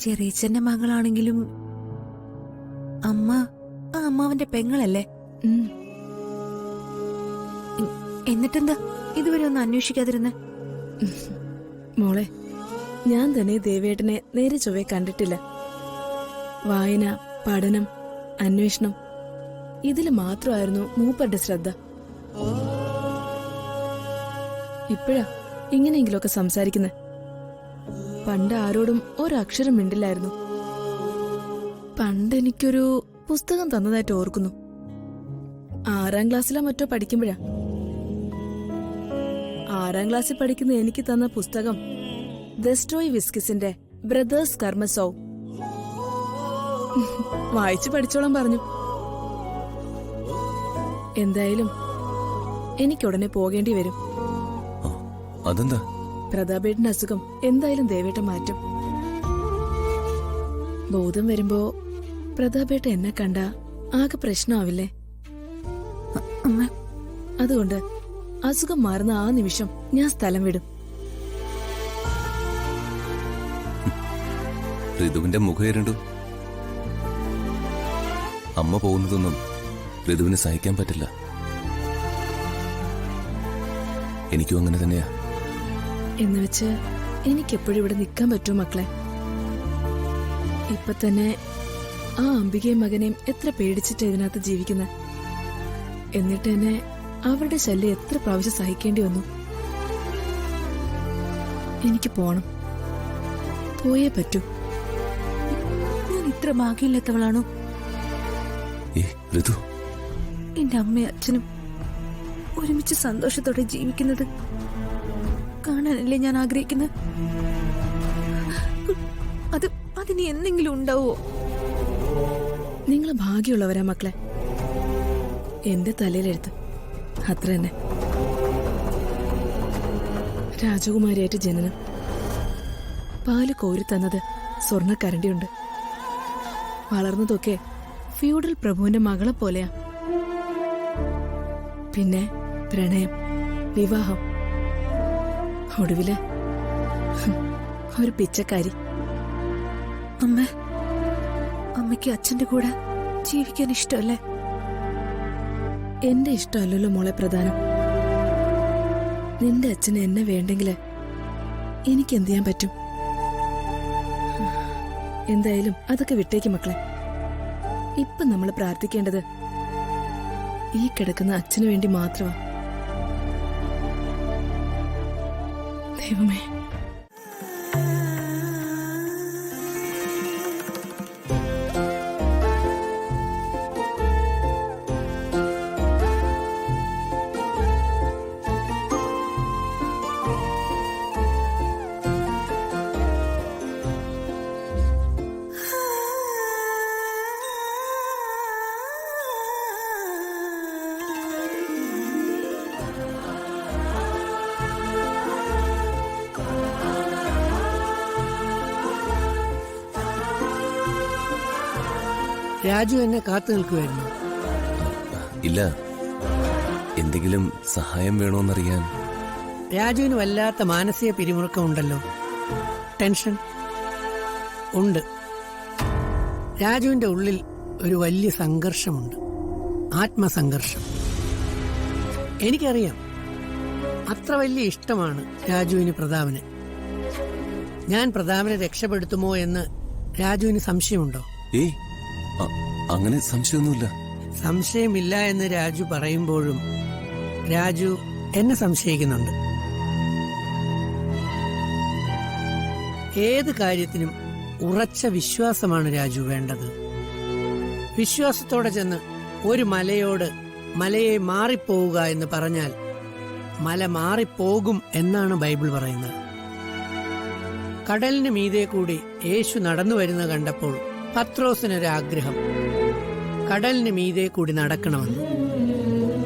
ചെറിയച്ഛന്റെ മകളാണെങ്കിലും അമ്മ ആ അമ്മാവന്റെ പെങ്ങളല്ലേ? എന്നിട്ടെന്താ ഇതുവരെ ഒന്നും അന്വേഷിക്കാതിരുന്നെ? മോളെ, ഞാൻ തന്നെ ദേവേട്ടനെ നേരെ ചൊവ്വെ കണ്ടിട്ടില്ല. വായന, പഠനം, അന്വേഷണം ഇതില് മാത്രമായിരുന്നു മൂപ്പരുടെ ശ്രദ്ധ. ഇപ്പോഴാ ഇങ്ങനെയെങ്കിലുമൊക്കെ സംസാരിക്കുന്നത്. പണ്ട് ആരോടും ഒരക്ഷരം മിണ്ടില്ലായിരുന്നു. പണ്ട് എനിക്കൊരു പുസ്തകം തന്നതായിട്ട് ഓർക്കുന്നു. 6ാം ക്ലാസ്സിലോ മറ്റോ പഠിക്കുമ്പോഴാ. 6ാം ക്ലാസ്സിൽ പഠിക്കുന്ന എനിക്ക് തന്ന പുസ്തകം ദസ്റ്റോയിവ്സ്കിസിന്റെ ബ്രദേഴ്സ് കർമസോവ്. വായിച്ചു പഠിച്ചോളാൻ പറഞ്ഞു. എന്തായാലും എനിക്കുടനെ പോകേണ്ടി വരും. അതെന്താ? പ്രതാപേട്ടന്റെ അസുഖം എന്തായാലും ദേവേട്ട മാറ്റും. ബോധം വരുമ്പോ പ്രതാപേട്ട എന്നെ കണ്ട ആകെ പ്രശ്നമാവില്ലേ? അതുകൊണ്ട് അസുഖം മാറുന്ന ആ നിമിഷം ഞാൻ സ്ഥലം വിടും. ഋതുവിന്റെ മുഖേരണ്ടു. അമ്മ പോകുന്നതൊന്നും ഋതുവിന് സഹിക്കാൻ പറ്റില്ല. എനിക്കും അങ്ങനെ തന്നെയാ. എന്നുവെച്ച് എനിക്കെപ്പോഴും ഇവിടെ നിൽക്കാൻ പറ്റുമോ മക്കളെ? ഇപ്പൊ തന്നെ ആ അംബികയും മകനെയും എത്ര പേടിച്ചിട്ട് ഇതിനകത്ത് ജീവിക്കുന്ന. എന്നിട്ട് തന്നെ അവരുടെ ശല്യം എത്ര പ്രാവശ്യം സഹിക്കേണ്ടി വന്നു. എനിക്ക് പോണം, പോയേ പറ്റൂ. ഞാൻ ഇത്ര ഭാഗ്യമില്ലാത്തവളാണോ? എന്റെ അമ്മയും അച്ഛനും ഒരുമിച്ച് സന്തോഷത്തോടെ ജീവിക്കുന്നത് കാണാനല്ലേ ഞാൻ ആഗ്രഹിക്കുന്നത്. അതിന് എന്തെങ്കിലും ഉണ്ടാവോ? നിങ്ങൾ ഭാഗ്യമുള്ളവരാ മക്കളെ. എന്റെ തലയിലെടുത്ത് അത്ര തന്നെ. രാജകുമാരിയായിട്ട് ജനനം, പാല് കോരി തന്നത് സ്വർണ്ണക്കരണ്ടിയുണ്ട്. വളർന്നതൊക്കെ ഫ്യൂഡൽ പ്രഭുവിന്റെ മകളെ പോലെയാ. പിന്നെ പ്രണയം, വിവാഹം, ഒടുവില് ഒരു പിച്ചക്കാരി. അമ്മയ്ക്ക് അച്ഛന്റെ കൂടെ ജീവിക്കാൻ ഇഷ്ടമല്ലേ? എന്റെ ഇഷ്ടമല്ലല്ലോ മോളെ പ്രധാനം. നിന്റെ അച്ഛന് എന്നെ വേണ്ടെങ്കില് എനിക്ക് എന്ത് ചെയ്യാൻ പറ്റും? എന്തായാലും അതൊക്കെ വിട്ടേക്ക് മക്കളെ. ഇപ്പൊ നമ്മൾ പ്രാർത്ഥിക്കേണ്ടത് ഈ കിടക്കുന്ന അച്ഛനു വേണ്ടി മാത്രമാ. ദൈവമേ, രാജു എന്നെ കാത്തു നിൽക്കുമായിരുന്നു. ഇല്ല, എന്തെങ്കിലും സഹായം വേണോന്നറിയാൻ. രാജുവിന് വല്ലാത്ത മാനസിക പിരിമുറുക്കം ഉണ്ടല്ലോ, ടെൻഷൻ ഉണ്ട്. രാജുവിന്റെ ഉള്ളിൽ ഒരു വലിയ സംഘർഷമുണ്ട്, ആത്മസംഘർഷം. എനിക്കറിയാം, അത്ര വലിയ ഇഷ്ടമാണ് രാജുവിന് പ്രതാപനെ. ഞാൻ പ്രതാപനെ രക്ഷപ്പെടുത്തുമോ എന്ന് രാജുവിന് സംശയമുണ്ടോ? അങ്ങനെ സംശയമൊന്നുമില്ല. സംശയമില്ല എന്ന് രാജു പറയുമ്പോഴും രാജു എന്നെ സംശയിക്കുന്നുണ്ട്. ഏത് കാര്യത്തിനും ഉറച്ച വിശ്വാസമാണ് രാജു വേണ്ടത്. വിശ്വാസത്തോടെ ചെന്ന് ഒരു മലയോട് മലയെ മാറിപ്പോവുക എന്ന് പറഞ്ഞാൽ മല മാറിപ്പോകും എന്നാണ് ബൈബിൾ പറയുന്നത്. കടലിന് മീതെ കൂടി യേശു നടന്നു വരുന്നത് കണ്ടപ്പോൾ പത്രോസിനൊരാഗ്രഹം, കടലിന് മീതെ കൂടി നടക്കണമെന്ന്.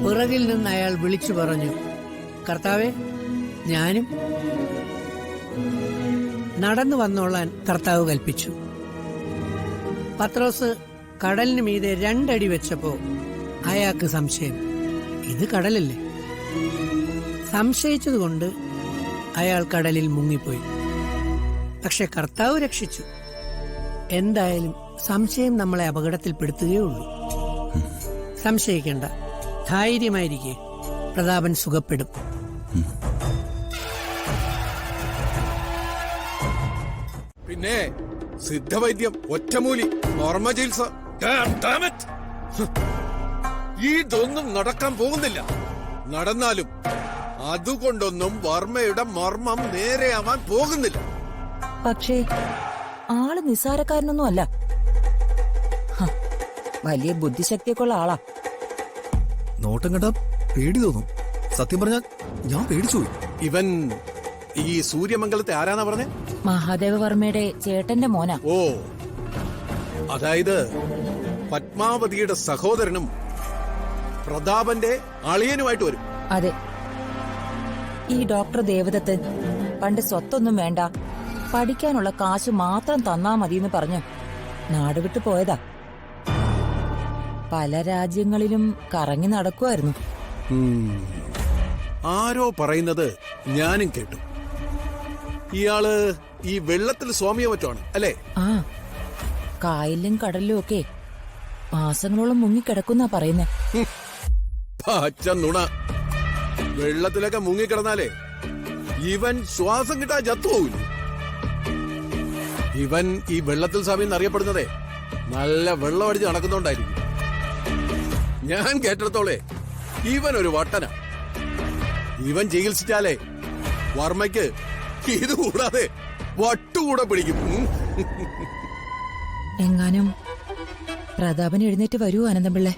പിറകിൽ നിന്ന് അയാൾ വിളിച്ചു പറഞ്ഞു, കർത്താവേ, ഞാനും. നടന്നു വന്നോളാൻ കർത്താവ് കൽപ്പിച്ചു. പത്രോസ് കടലിന് മീതെ 2 അടി വെച്ചപ്പോ അയാൾക്ക് സംശയം, ഇത് കടലല്ലേ? സംശയിച്ചതുകൊണ്ട് അയാൾ കടലിൽ മുങ്ങിപ്പോയി. പക്ഷെ കർത്താവ് രക്ഷിച്ചു. എന്തായാലും സംശയം നമ്മളെ അപകടത്തിൽപ്പെടുത്തുകയുള്ളൂ. സംശയിക്കേണ്ട, ധൈര്യമായിരിക്കെ, പ്രതാപൻ സുഖപ്പെടും. പിന്നെ സിദ്ധവൈദ്യം, ഒറ്റമൂലി, ഓർമ്മ ചികിത്സ, ഇതൊന്നും നടക്കാൻ പോകുന്നില്ല. നടന്നാലും അതുകൊണ്ടൊന്നും വർമ്മയുടെ മർമ്മം നേരെയാവാൻ പോകുന്നില്ല. പക്ഷേ ആള് നിസ്സാരക്കാരനൊന്നും അല്ല. ഹ, വലിയ ബുദ്ധിശക്തിയൊക്കെയുള്ള ആളാ. നോട്ടം കണ്ട പേടി തോന്നും. സത്യം പറഞ്ഞാൽ ഞാൻ പേടിച്ചുപോയി. ഇവൻ ഈ സൂര്യമംഗലത്തെ ആരാന്നാ പറഞ്ഞേ? മഹാദേവവർമ്മയുടെ ചേട്ടന്റെ മോനാ. ഓ, അതായത് പത്മാവതിയുടെ സഹോദരനും പ്രതാപന്റെ അളിയനുമായിട്ട് വരും. അതെ, ഈ ഡോക്ടർ ദേവദത്ത് പണ്ട് സ്വത്തൊന്നും വേണ്ട, പഠിക്കാനുള്ള കാശ് മാത്രം തന്നാ മതിയെന്ന് പറഞ്ഞ് നാടുവിട്ടു പോയതാ. പല രാജ്യങ്ങളിലും കറങ്ങി നടക്കുമായിരുന്നു. ആരോ പറയുന്നത് ഞാനും കേട്ടു. ഇയാള് ഈ വെള്ളത്തിൽ സ്വാമിയെ മറ്റാണ് അല്ലേ? ആ, കായലിലും കടലിലും ഒക്കെ മാസങ്ങളോളം മുങ്ങിക്കിടക്കുന്നാ പറയുന്നേ. പച്ച നുണ. വെള്ളത്തിലൊക്കെ മുങ്ങിക്കിടന്നാലേ ഇവൻ ശ്വാസം കിട്ടാ ചത്തുപോകില്ല. ഇവൻ ഈ വെള്ളത്തിൽ സ്വാമി എന്നറിയപ്പെടുന്നതേ നല്ല വെള്ളം അടിച്ച് നടക്കുന്നോണ്ടായിരിക്കും. ഞാൻ കേട്ടിടത്തോളെ ഇവൻ ഒരു വട്ടന. ഇവൻ ചികിത്സിച്ചാലേ വർമ്മയ്ക്ക് ഇത് കൂടാതെ വട്ടുകൂടെ പിടിക്കും. എങ്ങാനും പ്രതാപൻ എഴുന്നേറ്റ് വരൂ ആനന്ദപിള്ളേ.